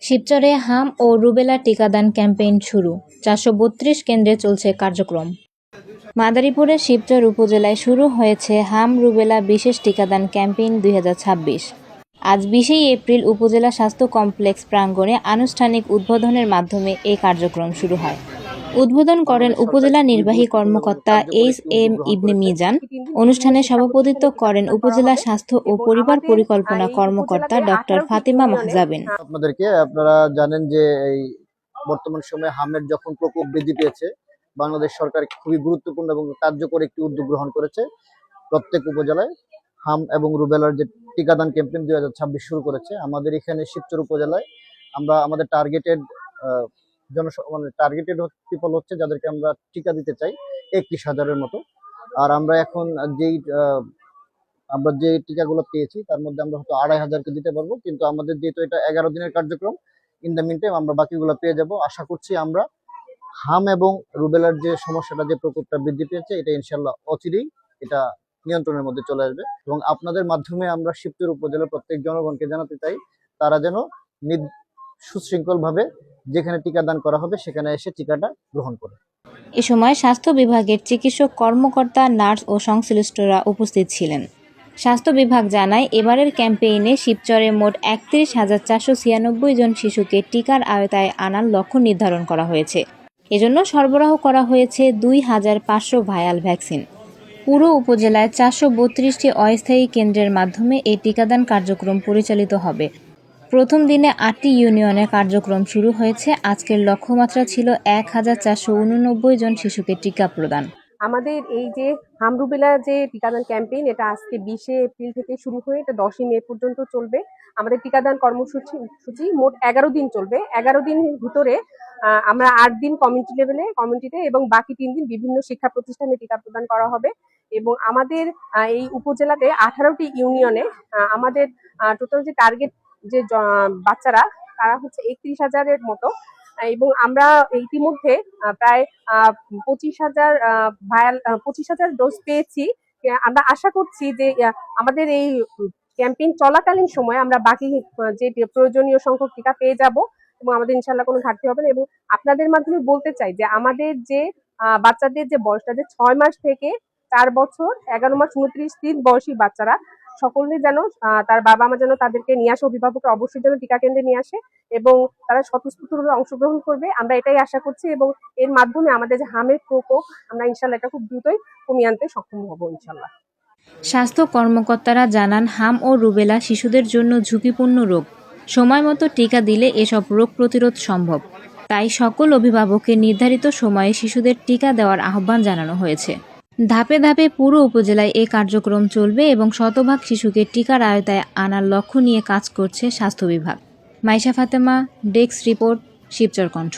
শিবচরে হাম ও রুবেলা টিকাদান ক্যাম্পেইন শুরু। ৪৩২ কেন্দ্রে চলছে কার্যক্রম। মাদারীপুরের শিবচর উপজেলায় শুরু হয়েছে হাম রুবেলা বিশেষ টিকাদান ক্যাম্পেইন ২০২৬। আজ ২০ এপ্রিল উপজেলা স্বাস্থ্য কমপ্লেক্স প্রাঙ্গণে আনুষ্ঠানিক উদ্বোধনের মাধ্যমে এই কার্যক্রম শুরু হয়। উদ্বোধন করেন উপজেলা নির্বাহী কর্মকর্তা এইচ.এম. ইবনে মিজান। অনুষ্ঠানে সভাপতিত্ব করেন উপজেলা স্বাস্থ্য ও পরিবার পরিকল্পনা কর্মকর্তা ডক্টর ফাতিমা মাহজাবিন। আপনারা জানেন যে এই বর্তমান সময়ে হামের যখন প্রকোপ বৃদ্ধি পেয়েছে, বাংলাদেশ সরকার খুবই গুরুত্বপূর্ণ এবং কার্যকর একটি উদ্যোগ গ্রহণ করেছে। প্রত্যেক উপজেলায় হাম এবং রুবেলার যে টিকাদান ক্যাম্পেইন ২০২৬ শুরু করেছে। আমাদের এখানে শিবচর উপজেলায় আমরা আমাদের টার্গেটেড পিপল হচ্ছে যাদেরকে আমরা টিকা দিতে চাই ৩১,০০০-এর মতো। আর আমরা এখন আমরা যে টিকাগুলো পেয়েছি তার মধ্যে আমরা হয়তো ২৫০০-কে দিতে পারবো, কিন্তু আমাদের যেহেতু এটা ১১ দিনের কার্যক্রম, ইন দ্য মিন টাইম আমরা বাকিগুলো পেয়ে যাব। আশা করছি আমরা হাম এবং রুবেলার যে সমস্যাটা, যে প্রকোপটা বৃদ্ধি পেয়েছে, এটা ইনশাল্লাহ অচিরেই এটা নিয়ন্ত্রণের মধ্যে চলে আসবে। এবং আপনাদের মাধ্যমে আমরা শিবচর উপজেলার প্রত্যেক জনগণকে জানাতে চাই, তারা যেন সুশৃঙ্খলভাবে যেখানে টিকাদান করা হবে সেখানে এসে টিকাটা গ্রহণ করে। এ সময় স্বাস্থ্য বিভাগের চিকিৎসক কর্মকর্তা, নার্স ও সংশ্লিষ্টরা উপস্থিত ছিলেন। স্বাস্থ্য বিভাগ জানায়, এবারের ক্যাম্পেইনে শিবচরে মোট ৩১,৪৯৬ জন শিশুকে টিকার আওতায় আনার লক্ষ্য নির্ধারণ করা হয়েছে। এজন্য সরবরাহ করা হয়েছে ২,৫০০ ভায়াল ভ্যাকসিন। পুরো উপজেলায় ৪৩২টি অস্থায়ী কেন্দ্রের মাধ্যমে এই টিকাদান কার্যক্রম পরিচালিত হবে। প্রথম দিনে ৮টি ইউনিয়নে কার্যক্রম শুরু হয়েছে। আজকের লক্ষ্যমাত্রা ছিল ১,৪৮৯ জন শিশুকে টিকা প্রদান। আমাদের এই যে হাম রুবেলা যে টিকাদান ক্যাম্পেইন, এটা আজকে ২০ এপ্রিল থেকে শুরু হয়ে এটা ১০ মে পর্যন্ত চলবে। আমাদের টিকাদান কর্মসূচি মোট ১১ দিন চলবে। ১১ দিনের ভিতরে আমরা ৮ দিন কমিউনিটিতে এবং বাকি ৩ দিন বিভিন্ন শিক্ষা প্রতিষ্ঠানে টিকা প্রদান করা হবে। এবং আমাদের এই উপজেলাতে ১৮টি ইউনিয়নে আমাদের টোটাল যে টার্গেট যে বাচ্চারা, তারা হচ্ছে ৩১,০০০-এর মতো। এবং আমরা ইতিমধ্যে প্রায় ২৫,০০০ ডোজ পেয়েছি। আমরা আশা করছি যে আমাদের এই ক্যাম্পেইন চলাকালীন সময়ে আমরা বাকি যে প্রয়োজনীয় সংখ্যক টিকা পেয়ে যাব এবং আমাদের ইনশাল্লাহ কোনো ঘাটতি হবে না। এবং আপনাদের মাধ্যমে বলতে চাই যে আমাদের যে বাচ্চাদের যে বয়সটা, যে ৬ মাস থেকে ৪ বছর ১১ মাস ২৯ দিন বয়সী বাচ্চারা, সকলে যেন তার বাবা মা যেন তাদেরকে নিয়ে আসে, অভিভাবকরা অবশ্যই যেন টিকা কেন্দ্রে নিয়ে আসে এবং তারা স্বতঃস্ফূর্তভাবে অংশগ্রহণ করবে। আমরা এটাই আশা করছি এবং এর মাধ্যমে আমাদের যে হামের প্রকোপ, আমরা ইনশাল্লাহ এটা খুব দ্রুতই কমিয়ে আনতে সক্ষম হব ইনশাল্লাহ। স্বাস্থ্য কর্মকর্তারা জানান, হাম ও রুবেলা শিশুদের জন্য ঝুঁকিপূর্ণ রোগ। সময় মতো টিকা দিলে এসব রোগ প্রতিরোধ সম্ভব। তাই সকল অভিভাবককে নির্ধারিত সময়ে শিশুদের টিকা দেওয়ার আহ্বান জানানো হয়েছে। ধাপে ধাপে পুরো উপজেলায় এ কার্যক্রম চলবে এবং শতভাগ শিশুকে টিকার আওতায় আনার লক্ষ্য নিয়ে কাজ করছে স্বাস্থ্য বিভাগ। মাইশা ফাতেমা, ডেস্ক রিপোর্ট, শিবচর কণ্ঠ।